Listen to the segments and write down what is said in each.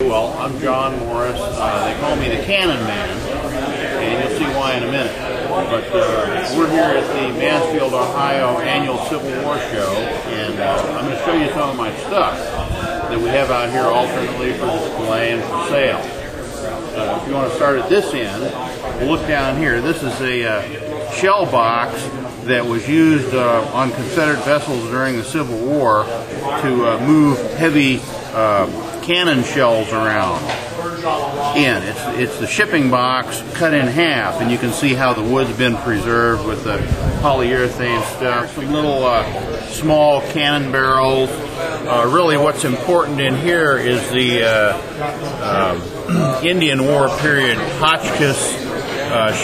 Well, I'm John Morris. They call me the Cannonmn, and you'll see why in a minute. But we're here at the Mansfield, Ohio annual Civil War show, and I'm going to show you some of my stuff that we have out here alternately for display and for sale. If you want to start at this end, we'll look down here. This is a shell box that was used on Confederate vessels during the Civil War to move heavy cannon shells around. It's the shipping box cut in half, and you can see how the wood's been preserved with the polyurethane stuff. Some little small cannon barrels. Really what's important in here is the Indian War period Hotchkiss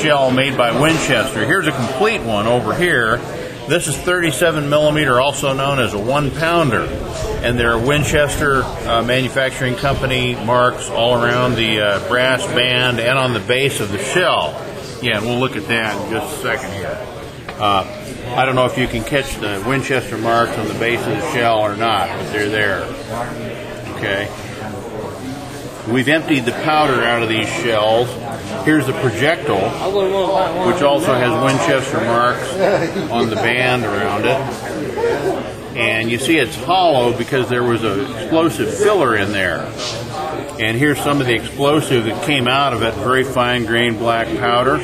shell made by Winchester. Here's a complete one over here. This is 37 millimeter, also known as a 1-pounder, and there are Winchester Manufacturing Company marks all around the brass band and on the base of the shell. Yeah, and we'll look at that in just a second here. I don't know if you can catch the Winchester marks on the base of the shell or not, but they're there. Okay. We've emptied the powder out of these shells. Here's the projectile, which also has Winchester marks on the band around it. And you see it's hollow because there was an explosive filler in there. And here's some of the explosive that came out of it, very fine-grained black powder.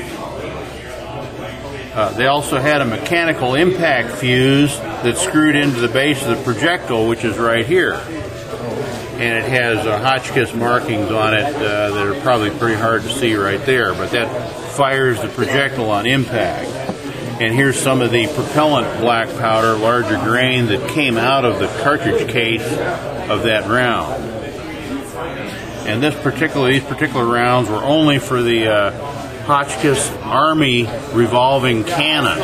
They also had a mechanical impact fuse that screwed into the base of the projectile, which is right here. And it has Hotchkiss markings on it that are probably pretty hard to see right there, but that fires the projectile on impact. And here's some of the propellant black powder, larger grain, that came out of the cartridge case of that round. And these particular rounds were only for the Hotchkiss Army revolving cannon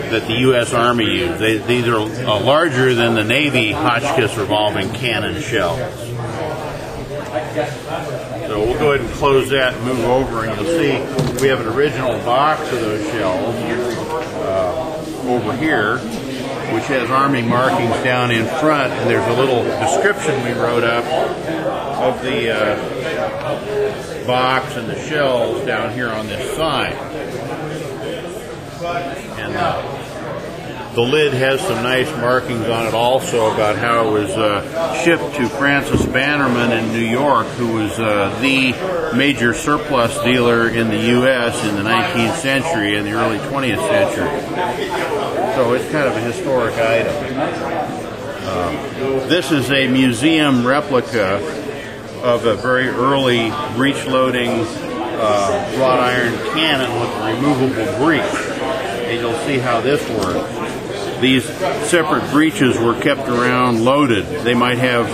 that the U.S. Army used. These are larger than the Navy Hotchkiss revolving cannon shells. So we'll go ahead and close that and move over, and you'll see we have an original box of those shells over here, which has Army markings down in front, and there's a little description we wrote up of the box and the shells down here on this side. And the lid has some nice markings on it also about how it was shipped to Francis Bannerman in New York, who was the major surplus dealer in the U.S. in the 19th century and the early 20th century. So it's kind of a historic item. This is a museum replica of a very early breech-loading wrought iron cannon with a removable breech. And you'll see how this works. These separate breeches were kept around loaded. They might have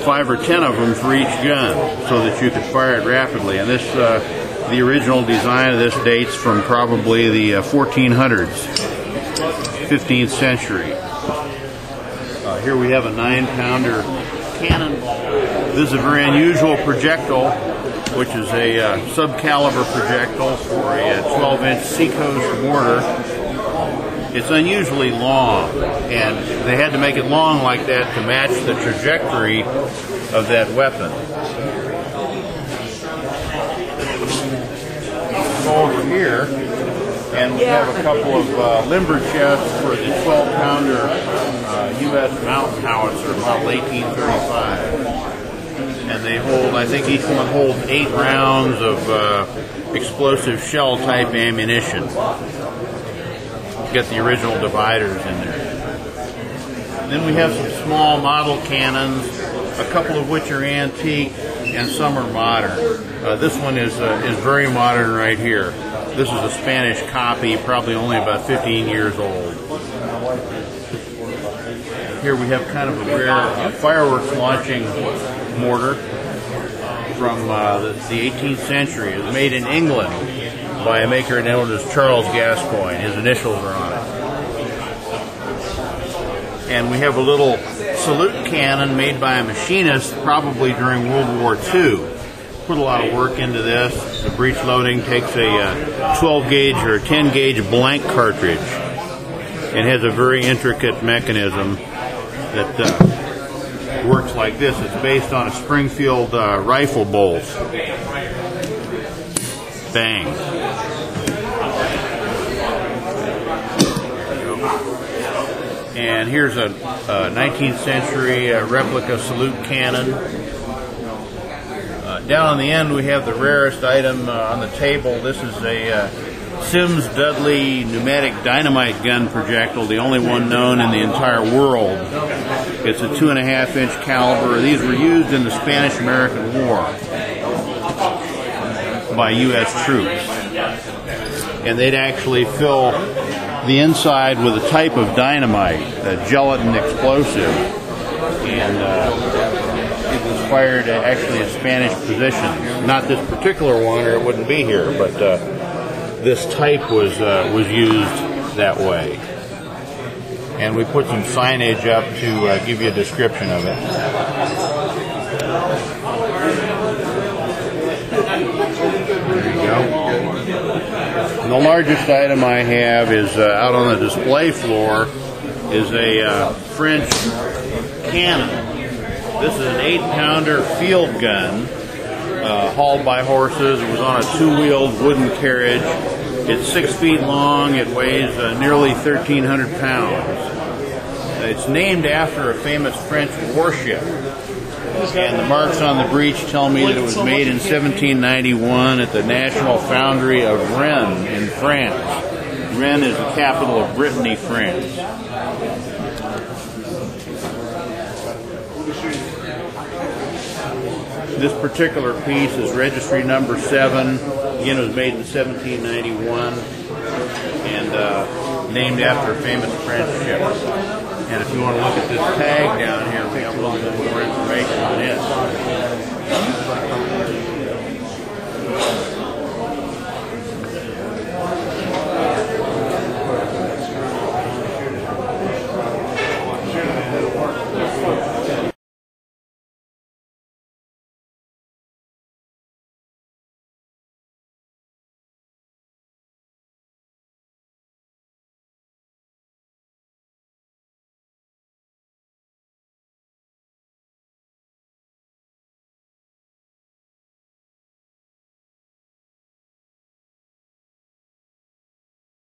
5 or 10 of them for each gun so that you could fire it rapidly. And this, the original design of this dates from probably the 1400s, 15th century. Here we have a 9-pounder cannon. This is a very unusual projectile, which is a sub-caliber projectile for a 12-inch Seacoast mortar. It's unusually long, and they had to make it long like that to match the trajectory of that weapon. Go over here, and we have a couple of limber chests for the 12-pounder U.S. mountain howitzer, model 1835. And they hold, I think each one holds 8 rounds of explosive shell type ammunition. Get the original dividers in there. Then we have some small model cannons, a couple of which are antique and some are modern. This one is very modern right here. This is a Spanish copy, probably only about 15 years old. Here we have kind of a rare fireworks launching mortar from the 18th century. It was made in England by a maker known as Charles Gascoigne. His initials are on it. And we have a little salute cannon made by a machinist probably during World War II. Put a lot of work into this. The breech loading takes a 12-gauge or a 10-gauge blank cartridge. It has a very intricate mechanism that works like this. It's based on a Springfield rifle bolt. Bang. And here's a 19th century replica salute cannon. Down on the end we have the rarest item on the table. This is a Sims Dudley pneumatic dynamite gun projectile, the only one known in the entire world. It's a 2.5-inch caliber. These were used in the Spanish-American War by U.S. troops. And they'd actually fill the inside with a type of dynamite, a gelatin explosive, and it was fired actually at Spanish positions. Not this particular one, or it wouldn't be here, but this type was used that way. And we put some signage up to give you a description of it. There you go. And the largest item I have is out on the display floor is a French cannon. This is an 8-pounder field gun hauled by horses. It was on a 2-wheeled wooden carriage. It's 6 feet long. It weighs nearly 1,300 pounds. It's named after a famous French warship. And the marks on the breech tell me that it was made in 1791 at the National Foundry of Rennes in France. Rennes is the capital of Brittany, France. This particular piece is registry number 7. Again, it was made in 1791 and named after a famous French ship. And if you want to look at this tag down here, we have a little bit more information on it.